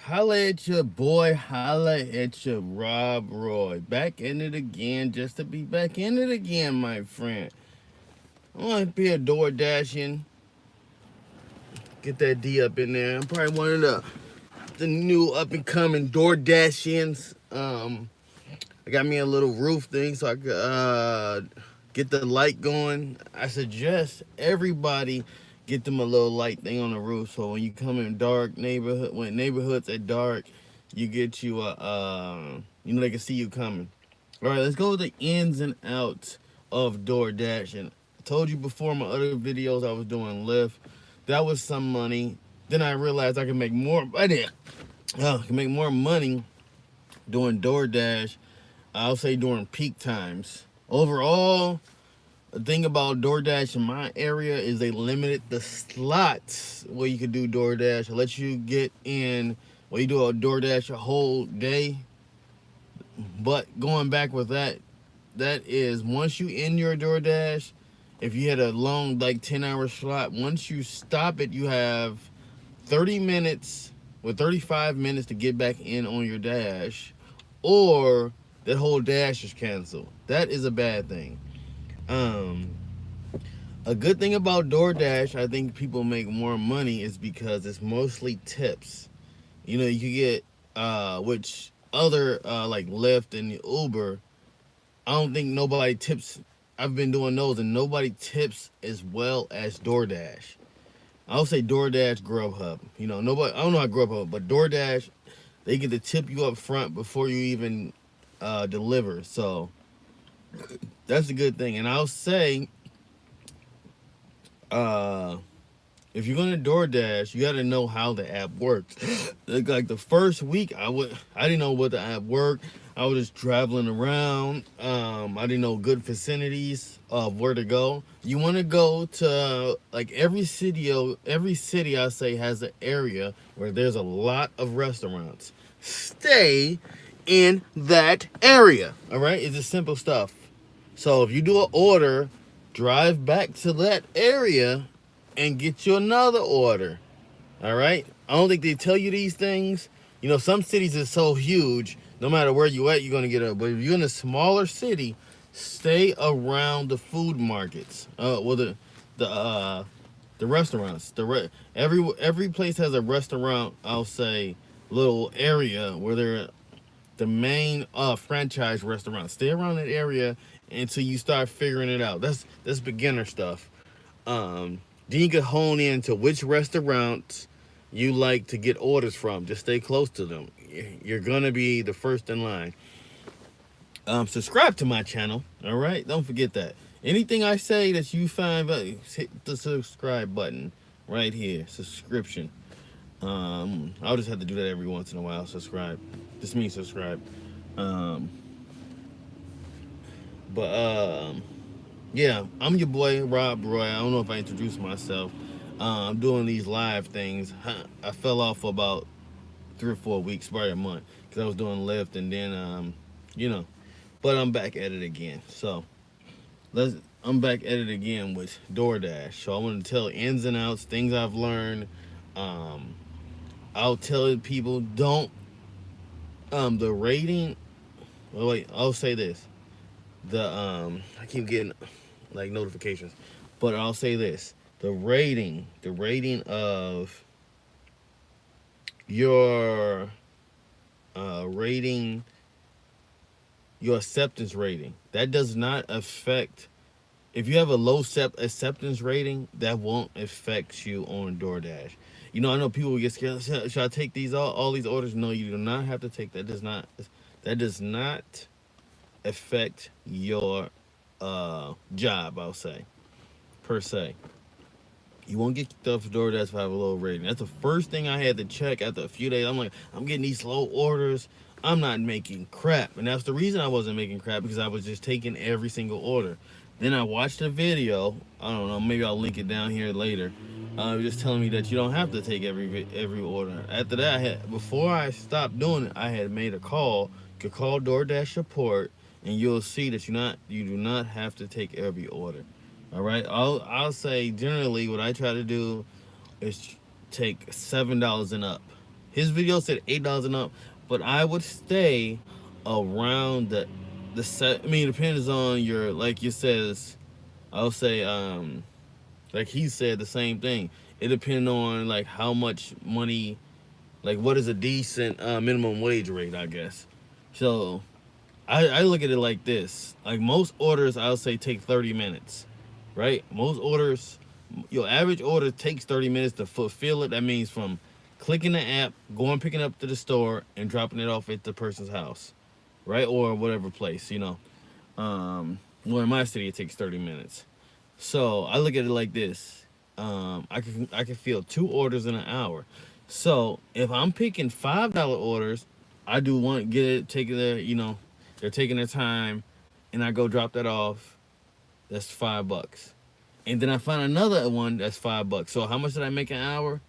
Holla at your boy, holla at your Rob Roy. Back in it again, just to be back in it again, my friend. I want to be a door dashing. Get that D up in there. I'm probably one of the new up and coming door dashings. I got me a little roof thing so I could get the light going. I suggest everybody get them a little light thing on the roof so when you come in dark neighborhood, when neighborhoods are dark, you get you a they can see you coming. All right, let's go with the ins and outs of DoorDash. And I told you before in my other videos I was doing Lyft. That was some money. Then I realized I can make more money. I can make more money doing DoorDash. I'll say during peak times. Overall, the thing about DoorDash in my area is they limited the slots where you could do DoorDash. It lets you get in where you do a DoorDash a whole day. But going back with that, that is once you end your DoorDash, if you had a long like 10-hour slot, once you stop it, you have 30 minutes or 35 minutes to get back in on your dash, or that whole dash is canceled. That is a bad thing. Um, a good thing about DoorDash, I think people make more money is because it's mostly tips. You know, you can get which other like Lyft and Uber. I don't think nobody tips. I've been doing those and nobody tips as well as DoorDash. I'll say DoorDash, Grubhub. You know, nobody. I don't know how Grubhub, but DoorDash, they get to tip you up front before you even deliver. So that's a good thing. And I'll say, uh, if you're gonna DoorDash, you got to know how the app works. Like the first week, I didn't know what the app worked. I was just traveling around. I didn't know good vicinities of where to go. You want to go to like every city. Every city I say has an area where there's a lot of restaurants. Stay in that area. All right, it's just simple stuff. So if you do an order, drive back to that area and get you another order. All right. I don't think they tell you these things. You know, some cities are so huge. No matter where you at, you're gonna get a. But if you're in a smaller city, stay around the food markets. The restaurants. Every place has a restaurant. I'll say little area where they're the main franchise restaurant. Stay around that area until you start figuring it out. That's beginner stuff. Then you can hone in to which restaurants you like to get orders from. Just stay close to them. You're gonna be the first in line. Subscribe to my channel. All right, don't forget that. Anything I say that you find, hit the subscribe button right here. Subscription. I'll just have to do that every once in a while. Subscribe. Just means subscribe. Um, but yeah, I'm your boy Rob Roy. I don't know if I introduced myself. I'm doing these live things. I fell off for about 3 or 4 weeks, probably a month, because I was doing Lyft, and then you know. But I'm back at it again. So I'm back at it again with DoorDash. So I want to tell ins and outs, things I've learned. Um, I'll tell people don't the rating. Oh wait, I'll say this. I keep getting like notifications, but I'll say this: the rating of your rating, your acceptance rating, that does not affect. If you have a low acceptance rating, that won't affect you on DoorDash. You know, I know people get scared. Should I take all these orders? No, you do not have to take that. That does not affect your job. I'll say per se. You won't get stuff for DoorDash if I have a low rating. That's the first thing I had to check after a few days. I'm like, I'm getting these low orders. I'm not making crap. And that's the reason I wasn't making crap, because I was just taking every single order. Then I watched a video. I don't know. Maybe I'll link it down here later. Just telling me that you don't have to take every order. After that, before I stopped doing it, I had made a call. You could call DoorDash support, and you'll see that you do not have to take every order. All right. I'll say generally what I try to do is take $7 and up. His video said $8 and up, but I would stay around the set. I mean, it depends on your, like you says. I'll say like he said the same thing. It depends on like how much money, like what is a decent minimum wage rate, I guess. So I look at it like this. Like most orders, I'll say take 30 minutes, right? Most orders, your average order takes 30 minutes to fulfill it. That means from clicking the app, going picking up to the store, and dropping it off at the person's house, right? Or whatever place, well, in my city, it takes 30 minutes. So I look at it like this. I can fill 2 orders in an hour. So if I'm picking $5 orders, I do one get it taking they're taking their time, and I go drop that off. That's $5, and then I find another one that's $5. So how much did I make an hour?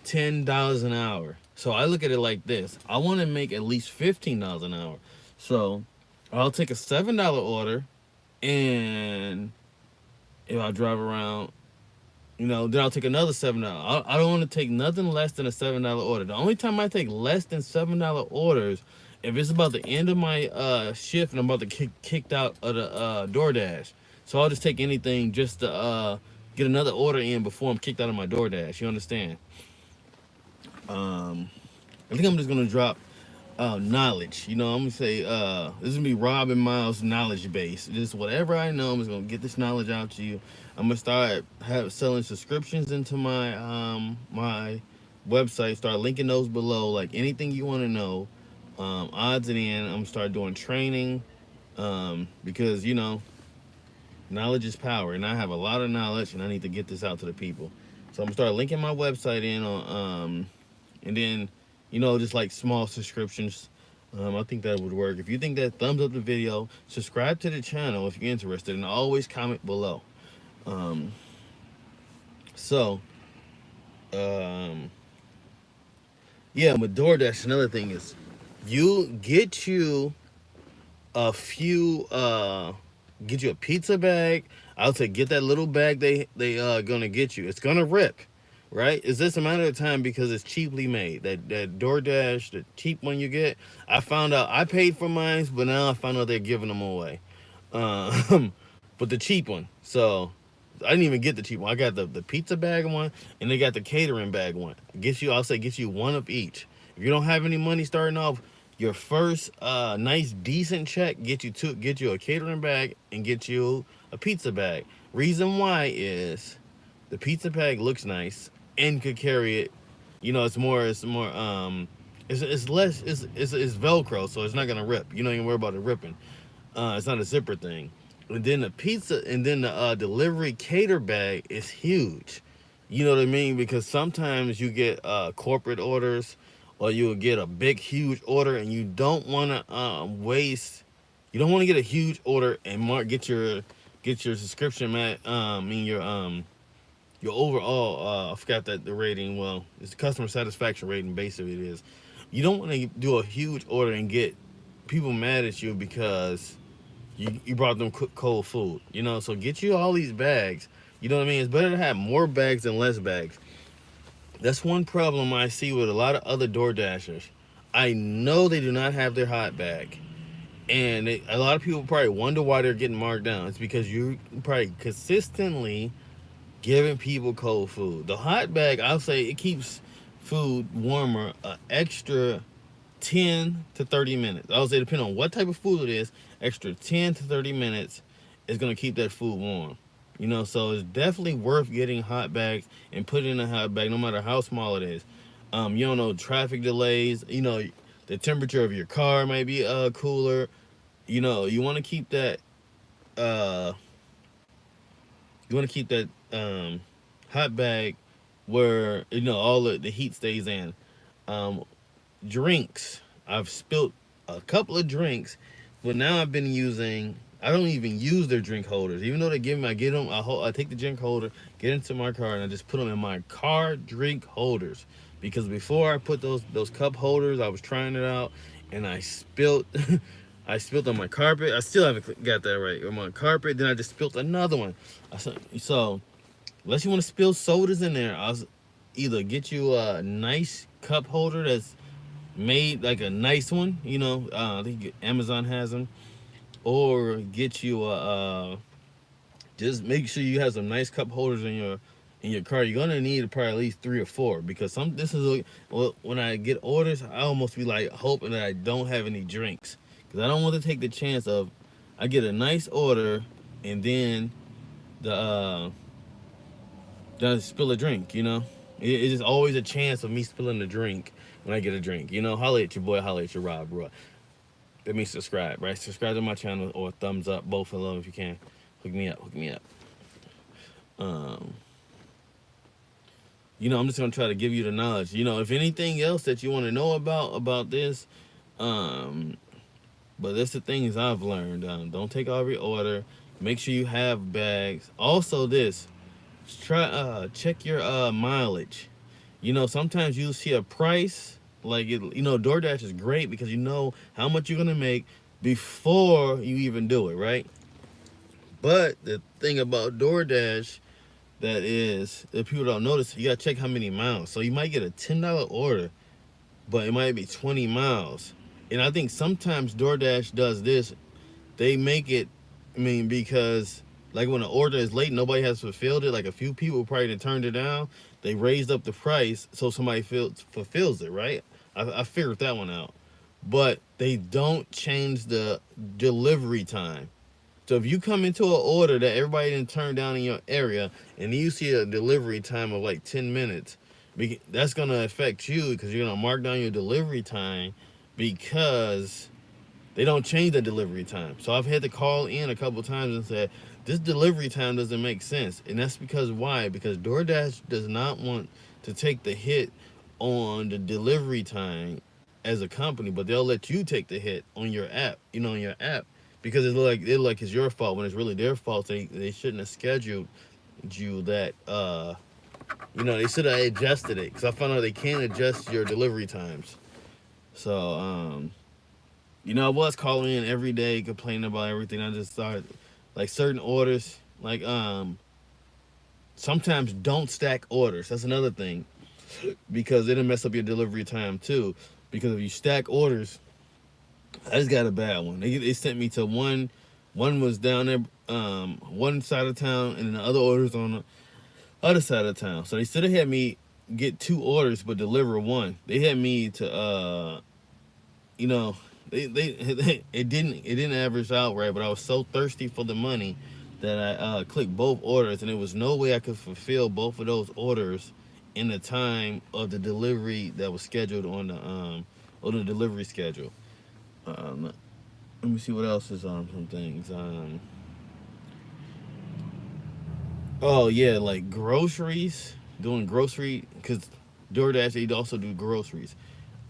$10 an hour. So I look at it like this. I want to make at least $15 an hour. So I'll take a $7 order, and if I drive around, then I'll take another $7. I don't want to take nothing less than a $7 order. The only time I take less than $7 orders, if it's about the end of my shift and I'm about to kicked out of the DoorDash. So I'll just take anything just to get another order in before I'm kicked out of my DoorDash. You understand? I think I'm just gonna drop knowledge. I'm gonna say this is gonna be Rob and Miles knowledge base. Just whatever I know, I'm just gonna get this knowledge out to you. I'm gonna start selling subscriptions into my website. Start linking those below. Like anything you want to know, odds and ends. I'm gonna start doing training because knowledge is power, and I have a lot of knowledge, and I need to get this out to the people. So I'm gonna start linking my website in on and then just like small subscriptions. I think that would work. If you think that, thumbs up the video, subscribe to the channel if you're interested, and always comment below. So yeah, with DoorDash, another thing is you get you a few get you a pizza bag. I'll say get that little bag they gonna get you. It's gonna rip, right? It's just a matter of time because it's cheaply made. That DoorDash, the cheap one you get. I found out I paid for mine, but now I found out they're giving them away. But the cheap one. So I didn't even get the cheap one. I got the pizza bag one, and they got the catering bag one. I'll say get you one of each. If you don't have any money starting off, your first nice decent check get you a catering bag and get you a pizza bag. Reason why is the pizza bag looks nice and could carry it. It's less it's Velcro, so it's not gonna rip. You don't even worry about it ripping. It's not a zipper thing. And then the delivery cater bag is huge. You know what I mean? Because sometimes you get corporate orders, or you'll get a big huge order, and you don't want to waste. You don't want to get a huge order and get your subscription your overall I forgot that the rating. Well, it's the customer satisfaction rating. Basically, it is. You don't want to do a huge order and get people mad at you because you brought them cold food. So get you all these bags. You know what I mean? It's better to have more bags than less bags. That's one problem I see with a lot of other Door Dashers. I know they do not have their hot bag. And a lot of people probably wonder why they're getting marked down. It's because you probably consistently giving people cold food. The hot bag, I'll say it keeps food warmer an extra 10 to 30 minutes. I would say depending on what type of food it is, extra 10 to 30 minutes is going to keep that food warm. So it's definitely worth getting hot bags and putting in a hot bag no matter how small it is. You don't know traffic delays, the temperature of your car might be cooler. You want to keep that hot bag where all the heat stays in. Drinks, I've spilt a couple of drinks, but now I've been using, I don't even use their drink holders. Even though they give me, I get them, I take the drink holder, get into my car, and I just put them in my car drink holders. Because before I put those cup holders, I was trying it out, and I spilt I spilt on my carpet. I still haven't got that right. On my carpet, then I just spilt another one. So unless you want to spill sodas in there, I'll either get you a nice cup holder that's made like a nice one. I think Amazon has them, or get you a. Just make sure you have some nice cup holders in your car. You're gonna need probably at least 3 or 4 because some this is well, when I get orders, I almost be like hoping that I don't have any drinks because I don't want to take the chance of I get a nice order and then the spill a drink. It's just always a chance of me spilling a drink when I get a drink. Holla at your boy, holla at your Rob, bro. That means subscribe, right? Subscribe to my channel or thumbs up, both of them if you can. Hook me up, hook me up. Um, I'm just gonna try to give you the knowledge. If anything else that you want to know about this, um, but that's the things I've learned. Don't take every order. Make sure you have bags. Also, this try check your mileage. Sometimes you see a price like it. DoorDash is great because you know how much you're gonna make before you even do it, right? But the thing about DoorDash that people don't notice, you gotta check how many miles. So you might get a $10 order, but it might be 20 miles. And I think sometimes DoorDash does this. They make it, because like when an order is late, nobody has fulfilled it. Like a few people probably turned it down. They raised up the price so somebody fulfills it, right? I figured that one out. But they don't change the delivery time. So if you come into an order that everybody didn't turn down in your area, and you see a delivery time of like 10 minutes, that's gonna affect you because you're gonna mark down your delivery time because they don't change the delivery time. So I've had to call in a couple times and say this delivery time doesn't make sense, and that's because why? Because DoorDash does not want to take the hit on the delivery time as a company, but they'll let you take the hit on your app. On your app because it look like it's your fault when it's really their fault. They shouldn't have scheduled you that. They should have adjusted it because I found out they can't adjust your delivery times. So I was calling in every day complaining about everything. I just started like certain orders like sometimes don't stack orders. That's another thing because it'll mess up your delivery time too. Because if you stack orders, I just got a bad one. They sent me to one was down there, one side of town, and then the other orders on the other side of town. So they should have had me get 2 orders but deliver one. They had me to you know, they it didn't average out right, but I was so thirsty for the money that I clicked both orders, and there was no way I could fulfill both of those orders in the time of the delivery that was scheduled on the delivery schedule. Um, Let me see what else is on some things. Oh yeah, like groceries, doing grocery because DoorDash they also do groceries.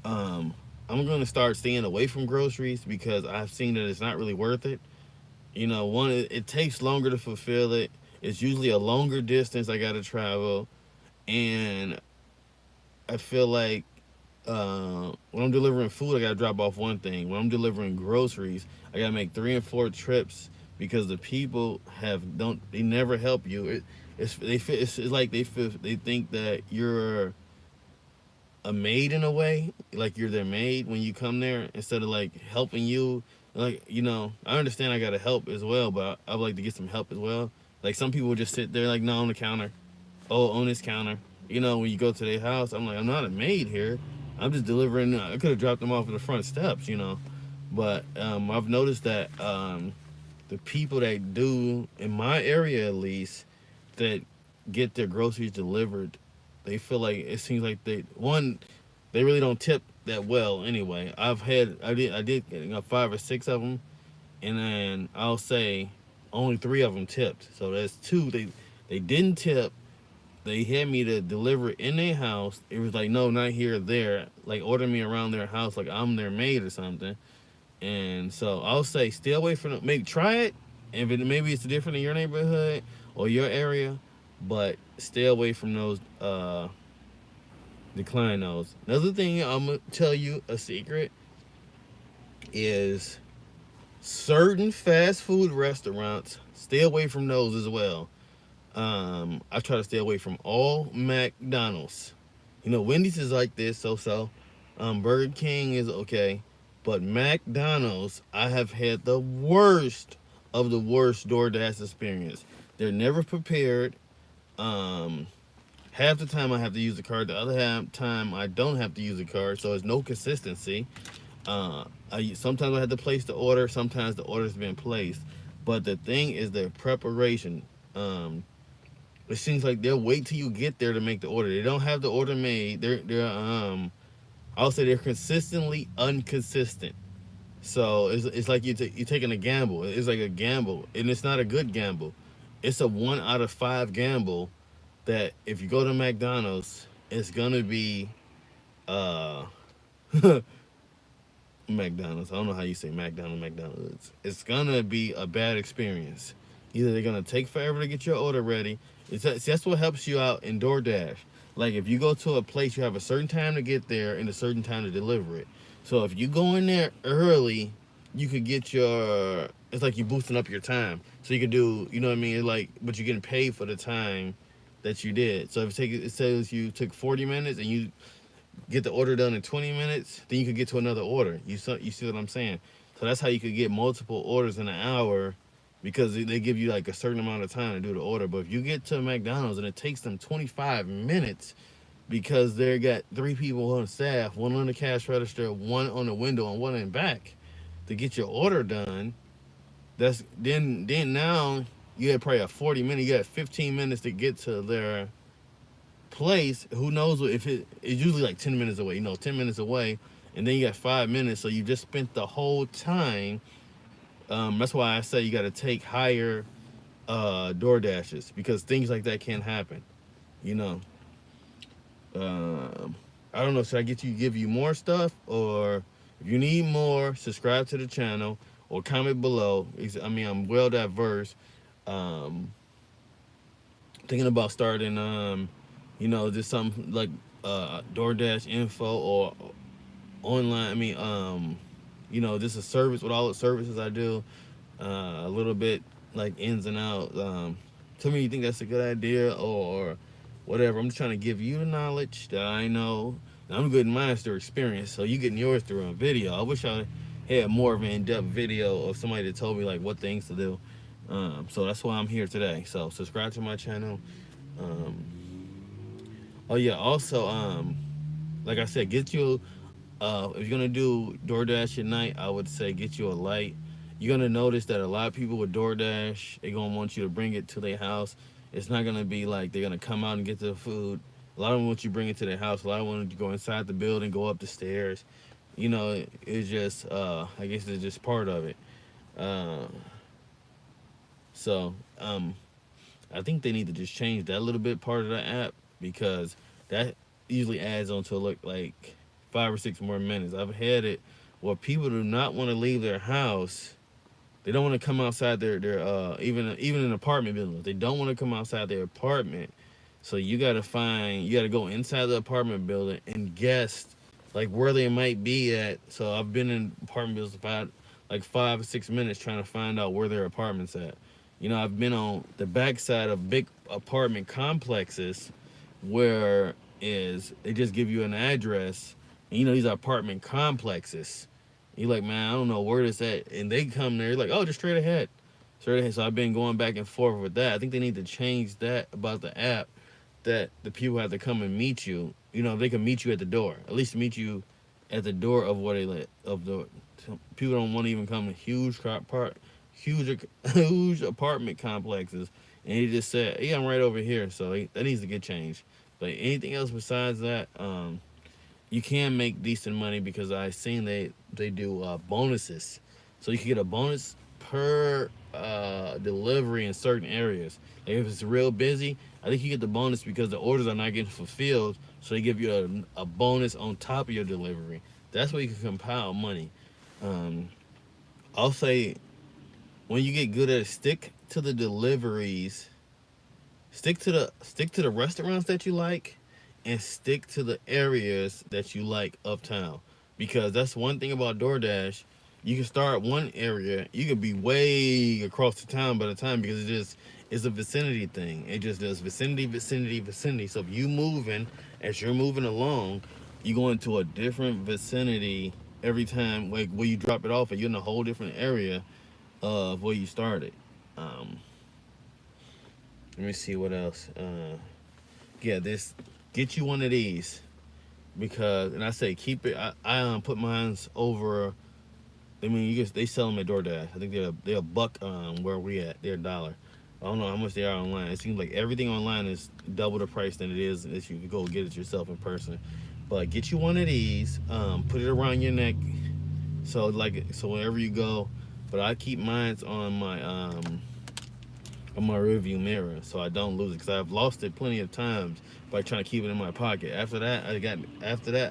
Um, I'm gonna start staying away from groceries because I've seen that it's not really worth it. One it takes longer to fulfill it. It's usually a longer distance I gotta travel, and I feel like when I'm delivering food, I gotta drop off one thing. When I'm delivering groceries, I gotta make 3 and 4 trips because the people they never help you. It's like they think that you're a maid in a way, like you're their maid when you come there instead of like helping you. Like I understand I gotta help as well, but I would like to get some help as well. Like some people just sit there like no on the counter, oh on this counter. When you go to their house, I'm like I'm not a maid here. I'm just delivering. I could have dropped them off at the front steps. But I've noticed that the people that do in my area at least that get their groceries delivered, they feel like it seems like they really don't tip that well anyway. I did 5 or 6 of them, and then I'll say only 3 of them tipped. So that's 2 they didn't tip. They had me to deliver in their house. It was like no, not here, there. Like order me around their house like I'm their maid or something. And so I'll say stay away from it. Maybe try it. If maybe it's different in your neighborhood or your area, but stay away from those. Decline those. Another thing I'm gonna tell you a secret is certain fast food restaurants. Stay away from those as well. I try to stay away from all McDonald's. You know, Wendy's is like this, so. Burger King is okay, but McDonald's, I have had the worst of the worst DoorDash experience. They're never prepared. Um, Half the time I have to use the card. The other half time I don't have to use the card, so there's no consistency. Sometimes I have to place the order. Sometimes the order's been placed, but the thing is the preparation. Um, it seems like they'll wait till you get there to make the order. They don't have the order made. They're I'll say they're consistently inconsistent. So it's like you're taking a gamble. It's like a gamble, and it's not a good gamble. It's a 1 out of 5 gamble that if you go to McDonald's, it's gonna be uh McDonald's. I don't know how you say McDonald's. It's gonna be a bad experience. Either they're gonna take forever to get your order ready. That's what helps you out in DoorDash. Like if you go to a place, you have a certain time to get there and a certain time to deliver it. So if you go in there early, you could get your. It's like you boosting up your time, so you could do. You know what I mean? Like, but you're getting paid for the time that you did. So if it says you took 40 minutes and you get the order done in 20 minutes, then you could get to another order. You see what I'm saying? So that's how you could get multiple orders in an hour because they give you like a certain amount of time to do the order. But if you get to McDonald's and it takes them 25 minutes because they got 3 people on staff, one on the cash register, one on the window, and one in back to get your order done, that's then now you had probably a 40 minute, you got 15 minutes to get to their place. Who knows if it's usually like 10 minutes away, 10 minutes away, and then you got 5 minutes, so you just spent the whole time. That's why I say you got to take higher door dashes because things like that can't happen. You know, I don't know. Should I give you more stuff, or if you need more, subscribe to the channel or comment below. I mean, I'm well diverse. Um, Thinking about starting, just something like DoorDash info or online. I mean, just a service with all the services I do. A little bit like ins and outs. Tell me you think that's a good idea or whatever. I'm just trying to give you the knowledge that I know. I'm getting mine through experience, so you getting yours through a video. I wish I had more of an in-depth video of somebody that told me like what things to do. So that's why I'm here today. So subscribe to my channel. Um, oh yeah, also like I said, get you if you're gonna do DoorDash at night, I would say get you a light. You're gonna notice that a lot of people with DoorDash, they're gonna want you to bring it to their house. It's not gonna be like they're gonna come out and get the food. A lot of them want you to bring it to their house. A lot of them want you to go inside the building, go up the stairs. It's just I guess it's just part of it. Uh, so I think they need to just change that little bit part of the app because that usually adds on to look like 5 or 6 more minutes. I've had it where people do not want to leave their house. They don't want to come outside their even in apartment buildings. They don't want to come outside their apartment. So you gotta go inside the apartment building and guess like where they might be at. So I've been in apartment buildings about like 5 or 6 minutes trying to find out where their apartment's at. I've been on the backside of big apartment complexes where is they just give you an address. And, these are apartment complexes. You're like, man, I don't know where this at. And they come there, you're like, oh, just straight ahead. Straight ahead. So I've been going back and forth with that. I think they need to change that about the app that the people have to come and meet you. They can meet you at the door. At least meet you at the door of where they live. People don't want to even come to huge apartment complexes, and he just said, "Yeah, I'm right over here." So that needs to get changed. But anything else besides that, you can make decent money because I seen they do bonuses, so you can get a bonus per delivery in certain areas. Like if it's real busy, I think you get the bonus because the orders are not getting fulfilled, so they give you a bonus on top of your delivery. That's where you can compile money. Um, I'll say when you get good at it, stick to the deliveries, stick to the restaurants that you like, and stick to the areas that you like uptown. Because that's one thing about DoorDash. You can start one area. You could be way across the town by the time because it's a vicinity thing. It just does vicinity, vicinity, vicinity. So if you moving as you're moving along, you go into a different vicinity every time. Like where you drop it off, and you're in a whole different area of where you started. Um, Let me see what else. Yeah, this get you one of these because, and I say keep it. I put mine's over. I mean, they sell them at DoorDash. I think they're a buck where we at. They're $1. I don't know how much they are online. It seems like everything online is double the price than it is if you could go get it yourself in person. But get you one of these. Put it around your neck, so wherever you go. But I keep mine's on my rearview mirror so I don't lose it because I've lost it plenty of times by trying to keep it in my pocket. After that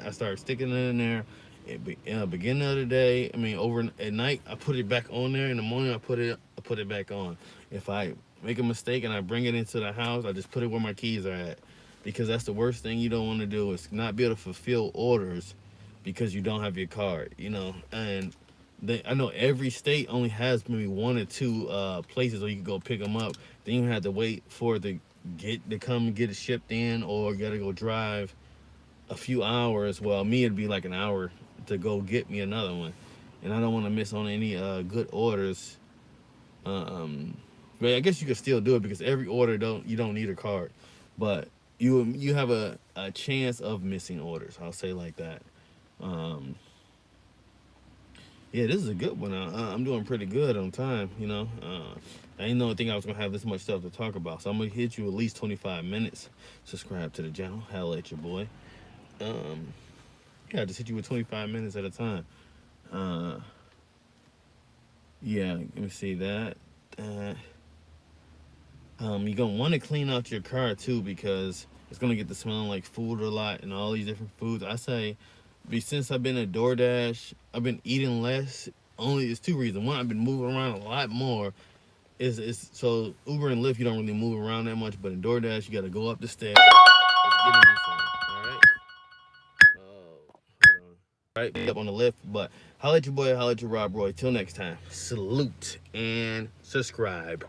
I started sticking it in there. In the beginning of the day, I mean over at night, I put it back on there. In the morning, I put it back on. If I make a mistake and I bring it into the house, I just put it where my keys are at, because that's the worst thing you don't want to do is not be able to fulfill orders because you don't have your card. And I know every state only has maybe one or two places where you can go pick them up. Then you have to wait for it to come get it shipped in, or you gotta go drive a few hours. Well, me it'd be like an hour to go get me another one, and I don't want to miss on any good orders. Um, but I guess you could still do it because every order you don't need a card, but you have a chance of missing orders. I'll say like that. Um, Yeah, this is a good one. I'm doing pretty good on time. I didn't think I was gonna have this much stuff to talk about, so I'm gonna hit you at least 25 minutes. Subscribe to the channel. Holla at your boy. Um, yeah, I just hit you with 25 minutes at a time. Uh, yeah, let me see that. Uh, you're gonna want to clean out your car too because it's gonna get to smelling like food a lot and all these different foods. I say, since I've been at DoorDash, I've been eating less. Only it's two reasons. One, I've been moving around a lot more. Is so Uber and Lyft, you don't really move around that much, but in DoorDash you got to go up the stairs. Let's get into some. All right. Oh, hold on. All right, up on the lift, but holla at your boy, holla at your Rob Roy. Till next time, salute and subscribe.